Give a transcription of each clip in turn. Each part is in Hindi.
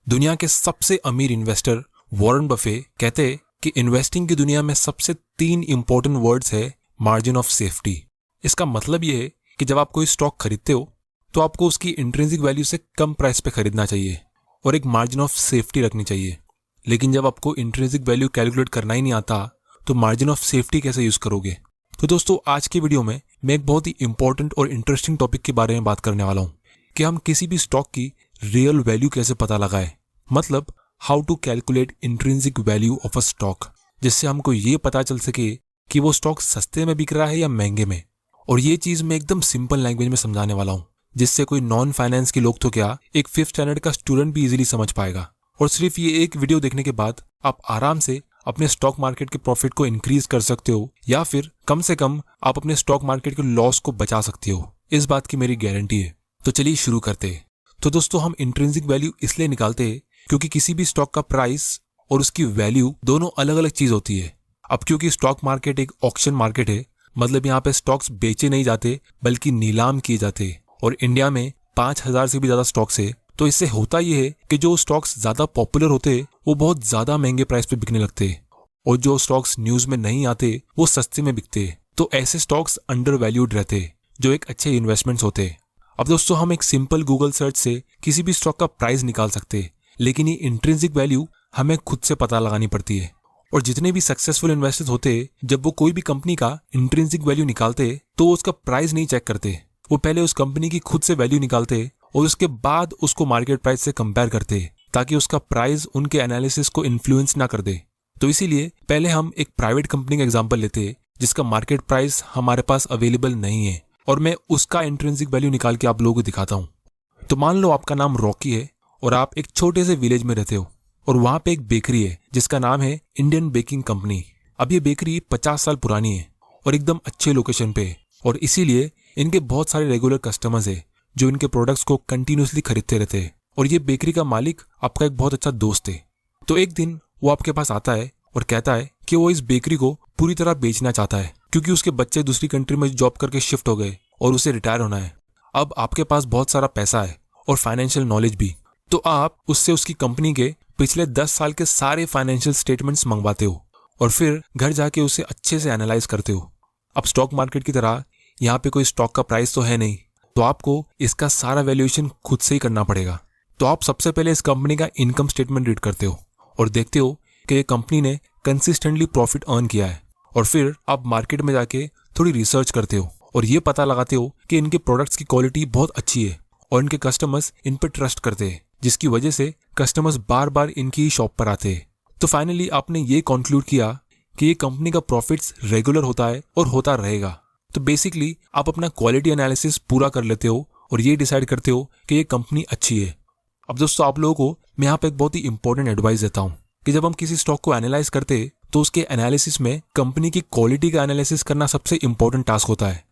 दुनिया के सबसे अमीर इन्वेस्टर वॉरेन बफे कहते हैं कि इन्वेस्टिंग की दुनिया में सबसे 3 इंपॉर्टेंट वर्ड्स है मार्जिन ऑफ सेफ्टी। इसका मतलब ये है कि जब आप कोई स्टॉक खरीदते हो तो आपको उसकी इंट्रिंसिक वैल्यू से कम प्राइस पे खरीदना चाहिए और एक मार्जिन ऑफ सेफ्टी रखनी चाहिए। लेकिन जब आपको इंट्रिंसिक वैल्यू कैलकुलेट करना ही नहीं आता तो मार्जिन ऑफ सेफ्टी कैसे यूज करोगे। तो दोस्तों, आज की वीडियो में मैं एक बहुत ही इंपॉर्टेंट और इंटरेस्टिंग टॉपिक के बारे में बात करने वाला हूँ कि हम किसी भी स्टॉक की रियल वैल्यू कैसे पता लगाए, मतलब how to calculate intrinsic value of a stock, जिससे हमको ये पता चल सके कि वो स्टॉक सस्ते में बिक रहा है या महंगे में। और ये चीज मैं एकदम सिंपल लैंग्वेज में समझाने वाला हूँ जिससे कोई नॉन फाइनेंस के लोग तो क्या, एक 5th स्टैंडर्ड का स्टूडेंट भी इजीली समझ पाएगा। और सिर्फ ये एक वीडियो देखने के बाद आप आराम से अपने स्टॉक मार्केट के प्रॉफिट को इंक्रीज कर सकते हो या फिर कम से कम आप अपने स्टॉक मार्केट के लॉस को बचा सकते हो। इस बात की मेरी गारंटी है। तो चलिए शुरू करते हैं। तो दोस्तों, हम इंट्रिंसिक वैल्यू इसलिए निकालते हैं क्योंकि किसी भी स्टॉक का प्राइस और उसकी वैल्यू दोनों अलग अलग चीज होती है। अब क्योंकि स्टॉक मार्केट एक ऑक्शन मार्केट है, मतलब यहाँ पे स्टॉक्स बेचे नहीं जाते बल्कि नीलाम किए जाते, और इंडिया में 5000 से भी ज्यादा स्टॉक्स है। तो इससे होता यह है कि जो स्टॉक्स ज्यादा पॉपुलर होते हैं वो बहुत ज्यादा महंगे प्राइस पे बिकने लगते हैं, और जो स्टॉक्स न्यूज में नहीं आते वो सस्ते में बिकते हैं। तो ऐसे स्टॉक्स अंडर वैल्यूड रहते हैं जो एक अच्छे इन्वेस्टमेंट्स होते हैं। अब दोस्तों, हम एक सिंपल गूगल सर्च से किसी भी स्टॉक का प्राइस निकाल सकते हैं, लेकिन ये इंट्रिंसिक वैल्यू हमें खुद से पता लगानी पड़ती है। और जितने भी सक्सेसफुल इन्वेस्टर्स होते हैं, जब वो कोई भी कंपनी का इंट्रिंसिक वैल्यू निकालते तो वो उसका प्राइस नहीं चेक करते, वो पहले उस कंपनी की खुद से वैल्यू निकालते और उसके बाद उसको मार्केट प्राइस से कंपेयर करते ताकि उसका प्राइस उनके एनालिसिस को इन्फ्लुएंस ना कर दे। तो इसीलिए पहले हम एक प्राइवेट कंपनी का एग्जांपल लेते हैं जिसका मार्केट प्राइस हमारे पास अवेलेबल नहीं है, और मैं उसका इंट्रिंसिक वैल्यू निकाल के आप लोगों को दिखाता हूँ। तो मान लो आपका नाम रॉकी है और आप एक छोटे से विलेज में रहते हो, और वहां पे एक बेकरी है जिसका नाम है इंडियन बेकिंग कंपनी। अब ये बेकरी 50 साल पुरानी है और एकदम अच्छे लोकेशन पे है, और इसीलिए इनके बहुत सारे रेगुलर कस्टमर्स है जो इनके प्रोडक्ट्स को कंटिन्यूसली खरीदते रहते हैं। और ये बेकरी का मालिक आपका एक बहुत अच्छा दोस्त है। तो एक दिन वो आपके पास आता है और कहता है कि वो इस बेकरी को पूरी तरह बेचना चाहता है क्योंकि उसके बच्चे दूसरी कंट्री में जॉब करके शिफ्ट हो गए और उसे रिटायर होना है। अब आपके पास बहुत सारा पैसा है और फाइनेंशियल नॉलेज भी, तो आप उससे उसकी कंपनी के पिछले 10 साल के सारे फाइनेंशियल स्टेटमेंट्स मंगवाते हो और फिर घर जाके उसे अच्छे से एनालाइज करते हो। अब स्टॉक मार्केट की तरह यहाँ पे कोई स्टॉक का प्राइस तो है नहीं, तो आपको इसका सारा वैल्यूएशन खुद से ही करना पड़ेगा। तो आप सबसे पहले इस कंपनी का इनकम स्टेटमेंट रीड करते हो और देखते हो कि ये कंपनी ने कंसिस्टेंटली प्रॉफिट अर्न किया है, और फिर आप मार्केट में जाके थोड़ी रिसर्च करते हो और ये पता लगाते हो कि इनके प्रोडक्ट्स की क्वालिटी बहुत अच्छी है और इनके कस्टमर्स इन पर ट्रस्ट करते हैं, जिसकी वजह से कस्टमर्स बार बार इनकी ही शॉप पर आते हैं। तो फाइनली आपने ये कंक्लूड किया कि ये कंपनी का प्रॉफिट्स रेगुलर होता है और होता रहेगा। तो बेसिकली आप अपना क्वालिटी एनालिसिस पूरा कर लेते हो और ये डिसाइड करते हो कि ये कंपनी अच्छी है। अब दोस्तों, आप लोगों को मैं यहाँ पे एक बहुत ही इंपॉर्टेंट एडवाइस देता हूँ कि जब हम किसी स्टॉक को एनालाइज करते तो उसके एनालिसिस में कंपनी की क्वालिटी का एनालिसिस करना सबसे इंपॉर्टेंट टास्क होता है।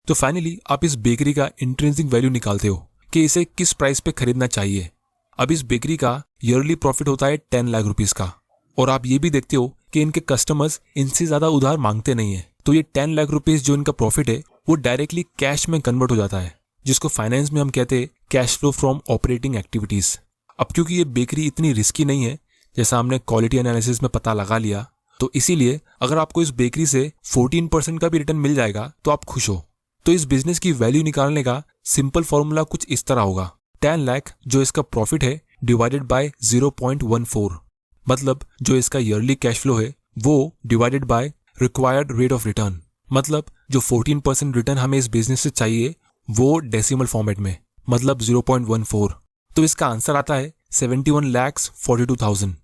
तो फाइनली आप इस बेकरी का इंट्रिंसिक वैल्यू निकालते हो कि इसे किस प्राइस पे खरीदना चाहिए। अब इस बेकरी का ईयरली प्रॉफिट होता है 10 लाख रुपीस का, और आप ये भी देखते हो कि इनके कस्टमर्स इनसे ज्यादा उधार मांगते नहीं है। तो ये 10 लाख रुपीस जो इनका प्रॉफिट है वो डायरेक्टली कैश में कन्वर्ट हो जाता है, जिसको फाइनेंस में हम कहते हैं cash flow from operating activities. अब क्योंकि ये बेकरी इतनी रिस्की नहीं है, जैसा हमने क्वालिटी एनालिसिस में पता लगा लिया, तो इसीलिए अगर आपको इस बेकरी से 14% का भी रिटर्न मिल जाएगा तो आप खुश हो। तो इस बिजनेस की वैल्यू निकालने का सिंपल फॉर्मूला कुछ इस तरह होगा, 10 लाख जो इसका प्रॉफिट है डिवाइडेड बाय 0.14, मतलब जो इसका ईयरली कैश फ्लो है वो divided by required rate of return, मतलब जो 14% रिटर्न हमें इस बिजनेस से चाहिए वो डेसिमल फॉर्मेट में, मतलब 0.14। तो इसका आंसर आता है 71,42,000।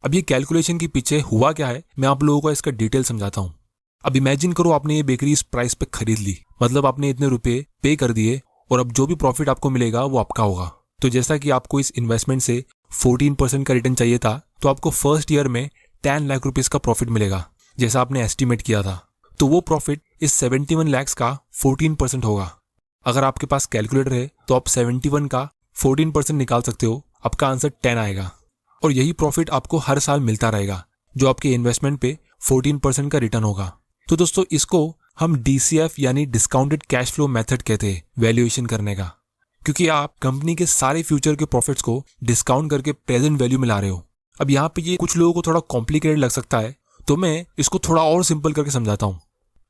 अब ये कैलकुलेशन के पीछे हुआ क्या है मैं आप लोगों को इसका डिटेल समझाता हूँ। अब इमेजिन करो आपने ये बेकरी इस प्राइस पे खरीद ली, मतलब आपने इतने रुपए पे कर दिए, और अब जो भी प्रॉफिट आपको मिलेगा वो आपका होगा। तो जैसा कि आपको इस इन्वेस्टमेंट से 14% का रिटर्न चाहिए था, तो आपको फर्स्ट ईयर में 10 लाख रुपीस का प्रॉफिट मिलेगा जैसा आपने एस्टिमेट किया था। तो वो प्रॉफिट इस 71 लाख का 14% होगा। अगर आपके पास कैलकुलेटर है तो आप 71 का 14% निकाल सकते हो, आपका आंसर 10 आएगा। और यही प्रॉफिट आपको हर साल मिलता रहेगा जो आपके इन्वेस्टमेंट पे 14% का रिटर्न होगा। तो दोस्तों, इसको हम DCF यानी डिस्काउंटेड कैश फ्लो मेथड कहते हैं वैल्यूएशन करने का। क्योंकि आप कंपनी के सारे फ्यूचर के प्रॉफिट्स को डिस्काउंट करके प्रेजेंट वैल्यू में ला रहे हो। अब यहाँ पे ये कुछ लोगों को थोड़ा कॉम्प्लिकेटेड लग सकता है, तो मैं इसको थोड़ा और सिंपल करके समझाता हूँ।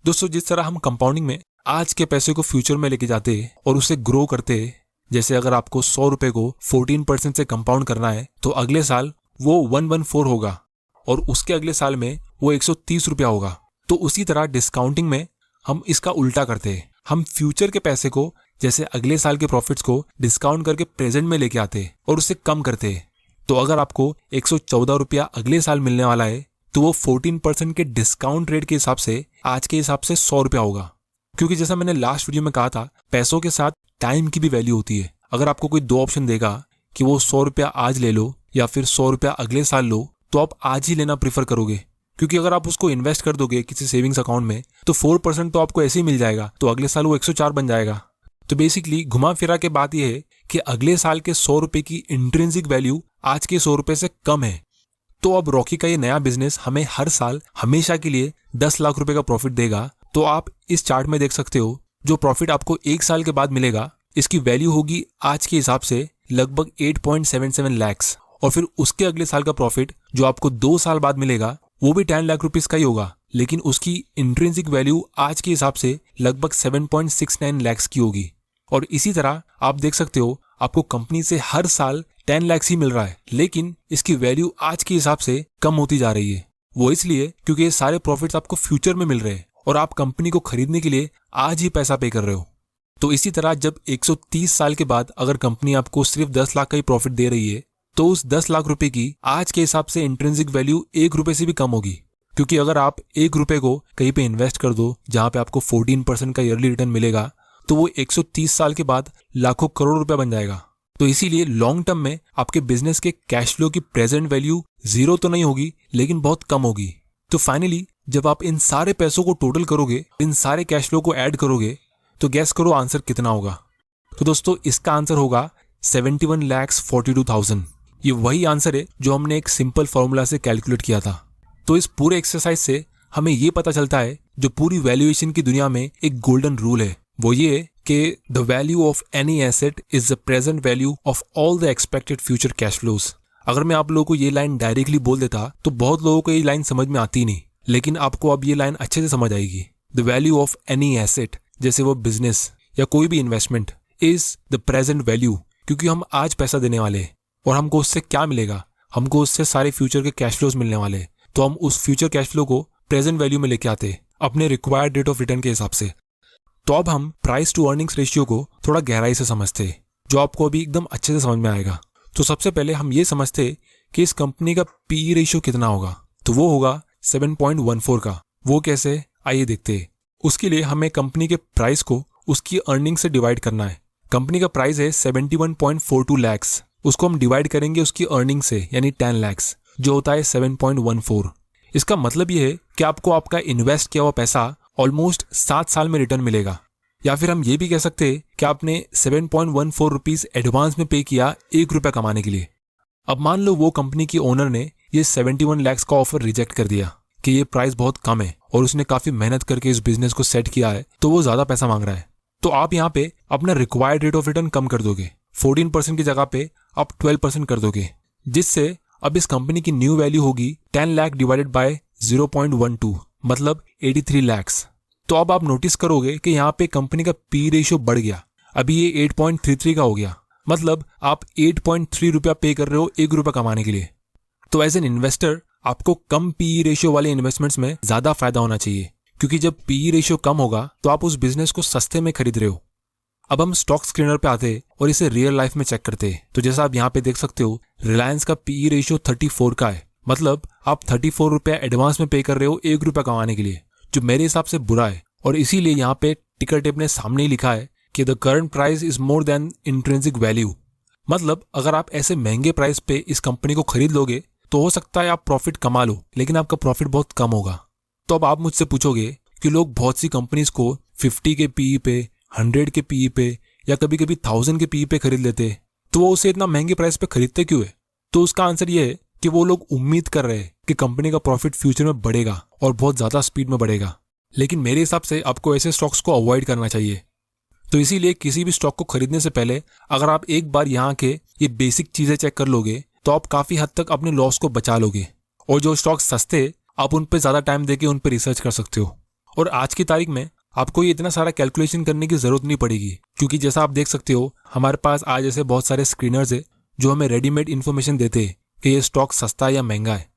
दोस्तों, जिस तरह हम कंपाउंडिंग में आज के पैसे को फ्यूचर में लेके जाते और उसे ग्रो करते, जैसे अगर आपको 100 रुपए को 14% से कंपाउंड करना है तो अगले साल वो 114 होगा और उसके अगले साल में वो 130 रुपया होगा। तो उसी तरह डिस्काउंटिंग में हम इसका उल्टा करते हैं। हम फ्यूचर के पैसे को, जैसे अगले साल के प्रॉफिट्स को डिस्काउंट करके प्रेजेंट में लेके आते और उससे कम करते। तो अगर आपको 114 रुपया अगले साल मिलने वाला है तो वो 14% के डिस्काउंट रेट के हिसाब से आज के हिसाब से 100 रुपया होगा। क्योंकि जैसा मैंने लास्ट वीडियो में कहा था, पैसों के साथ टाइम की भी वैल्यू होती है। अगर आपको कोई दो ऑप्शन देगा कि वो 100 रुपया आज ले लो या फिर 100 रुपया अगले साल लो, तो आप आज ही लेना प्रीफर करोगे। क्योंकि अगर आप उसको इन्वेस्ट कर दोगे किसी सेविंग्स अकाउंट में तो 4% तो आपको ऐसे ही मिल जाएगा, तो अगले साल वो 104 बन जाएगा। तो बेसिकली घुमा फिरा के बात यह है कि अगले साल के 100 रुपए की इंट्रिंसिक वैल्यू आज के 100 रुपए से कम है। तो अब रॉकी का ये नया बिजनेस हमें हर साल हमेशा के लिए 10 लाख रुपए का प्रॉफिट देगा। तो आप इस चार्ट में देख सकते हो, जो प्रॉफिट आपको एक साल के बाद मिलेगा इसकी वैल्यू होगी आज के हिसाब से लगभग 8.77 लाख, और फिर उसके अगले साल का प्रॉफिट जो आपको 2 साल बाद मिलेगा वो भी 10 लाख रुपीस का ही होगा, लेकिन उसकी इंट्रिंसिक वैल्यू आज के हिसाब से लगभग 7.69 लाख की होगी। और इसी तरह आप देख सकते हो, आपको कंपनी से हर साल 10 लाख ही मिल रहा है, लेकिन इसकी वैल्यू आज के हिसाब से कम होती जा रही है। वो इसलिए क्योंकि ये सारे प्रॉफिट्स आपको फ्यूचर में मिल रहे हैं और आप कंपनी को खरीदने के लिए आज ही पैसा पे कर रहे हो। तो इसी तरह जब 130 साल के बाद अगर कंपनी आपको सिर्फ 10 लाख का ही प्रॉफिट दे रही है तो उस 10 लाख रुपए की आज के हिसाब से इंट्रिंसिक वैल्यू 1 रुपए से भी कम होगी। क्योंकि अगर आप 1 रुपए को कहीं पे इन्वेस्ट कर दो जहां पे आपको 14% का ईयरली रिटर्न मिलेगा, तो वो 130 साल के बाद लाखों करोड़ रुपया बन जाएगा। तो इसीलिए लॉन्ग टर्म में आपके बिजनेस के कैश फ्लो की प्रेजेंट वैल्यू 0 तो नहीं होगी, लेकिन बहुत कम होगी। तो फाइनली जब आप इन सारे पैसों को टोटल करोगे, इन सारे कैश फ्लो को ऐड करोगे, तो गैस करो आंसर कितना होगा। तो दोस्तों, इसका आंसर होगा 71,42,000। ये वही आंसर है जो हमने एक सिंपल फॉर्मूला से कैलकुलेट किया था। तो इस पूरे एक्सरसाइज से हमें ये पता चलता है, जो पूरी वैल्यूएशन की दुनिया में एक गोल्डन रूल है, वो ये है कि the value of any asset is the present value of all the expected future cash flows. अगर मैं आप लोगों को ये लाइन डायरेक्टली बोल देता तो बहुत लोगों को ये लाइन समझ में आती नहीं, लेकिन आपको अब ये लाइन अच्छे से समझ आएगी। The value of any asset, जैसे वो बिजनेस या कोई भी investment, is the present value, क्योंकि हम आज पैसा देने वाले हैं और हमको उससे क्या मिलेगा, हमको उससे सारे फ्यूचर के कैश फ्लोज मिलने वाले। तो हम उस फ्यूचर कैश फ्लो को प्रेजेंट वैल्यू में लेके आते अपने रिक्वायर्ड रेट ऑफ रिटर्न के हिसाब से। तो अब हम प्राइस टू अर्निंग्स रेशियो को थोड़ा गहराई से समझते, जो आपको अभी एकदम अच्छे से समझ में आएगा। तो सबसे पहले हम ये समझते कि इस कंपनी का पीई रेशियो कितना होगा। तो वो होगा 7.14 का। वो कैसे, आइए देखते हैं। उसके लिए हमें कंपनी के प्राइस को उसकी अर्निंग से डिवाइड करना है। कंपनी का प्राइस है 71.42 लाख, उसको हम डिवाइड करेंगे उसकी अर्निंग से, यानी 10 लाख, जो होता है 7.14। इसका मतलब ये है कि आपको आपका इन्वेस्ट किया हुआ पैसा ऑलमोस्ट 7 साल में रिटर्न मिलेगा। या फिर हम ये भी कह सकते हैं कि आपने 7.14 रुपीज एडवांस में पे किया 1 रुपया कमाने के लिए। अब मान लो वो कंपनी की ओनर ने ये 71 लाख का ऑफर रिजेक्ट कर दिया कि ये प्राइस बहुत कम है और उसने काफी मेहनत करके इस बिजनेस को सेट किया है, तो वो ज्यादा पैसा मांग रहा है। तो आप यहाँ पे अपना रिक्वायर्ड रेट ऑफ रिटर्न कम कर दोगे, 14% की जगह पे आप 12% कर दोगे, जिससे अब इस कंपनी की न्यू वैल्यू होगी 10 लाख डिवाइडेड बाय 0.12, मतलब 83 लाख। तो अब आप नोटिस करोगे कि यहाँ पे कंपनी का पी रेशियो बढ़ गया, अभी ये 8.33 का हो गया, मतलब आप 8.3 रुपया पे कर रहे हो 1 रुपया कमाने के लिए। तो एज एन इन्वेस्टर आपको कम पीई रेशियो वाले इन्वेस्टमेंट्स में ज्यादा फायदा होना चाहिए, क्योंकि जब पीई रेशियो कम होगा तो आप उस बिजनेस को सस्ते में खरीद रहे हो। अब हम स्टॉक स्क्रीनर पे आते और इसे रियल लाइफ में चेक करते। तो जैसा आप यहाँ पे देख सकते हो, रिलायंस का पीई रेशियो 34 का है, मतलब आप 34 रुपया एडवांस में पे कर रहे हो 1 रुपया कमाने के लिए, जो मेरे हिसाब से बुरा है। और इसीलिए यहाँ पे टिकर टेप ने सामने ही लिखा है कि the current price is more than intrinsic value. मतलब अगर आप ऐसे महंगे प्राइस पे इस कंपनी को खरीद लोगे तो हो सकता है आप प्रॉफिट कमा लो, लेकिन आपका प्रॉफिट बहुत कम होगा। तो अब आप मुझसे पूछोगे कि लोग बहुत सी कंपनीज को 50 के पीई पे, 100 के पीई पे या कभी कभी 1000 के पीई पे खरीद लेते, तो वो उसे इतना महंगे प्राइस पे खरीदते क्यों है? तो उसका आंसर ये है कि वो लोग उम्मीद कर रहे हैं कि कंपनी का प्रॉफिट फ्यूचर में बढ़ेगा और बहुत ज्यादा स्पीड में बढ़ेगा। लेकिन मेरे हिसाब से आपको ऐसे स्टॉक्स को अवॉइड करना चाहिए, तो इसीलिए किसी भी स्टॉक को खरीदने से पहले अगर आप एक बार यहाँ के ये बेसिक चीजें चेक कर लोगे तो आप काफी हद तक अपने लॉस को बचा लोगे। और जो स्टॉक सस्ते, आप उन पे ज्यादा टाइम देके उन पे रिसर्च कर सकते हो। और आज की तारीख में आपको ये इतना सारा कैलकुलेशन करने की जरूरत नहीं पड़ेगी, क्योंकि जैसा आप देख सकते हो हमारे पास आज ऐसे बहुत सारे स्क्रीनर्स है जो हमें रेडीमेड इन्फॉर्मेशन देते हैं कि ये स्टॉक सस्ता है या महंगा है।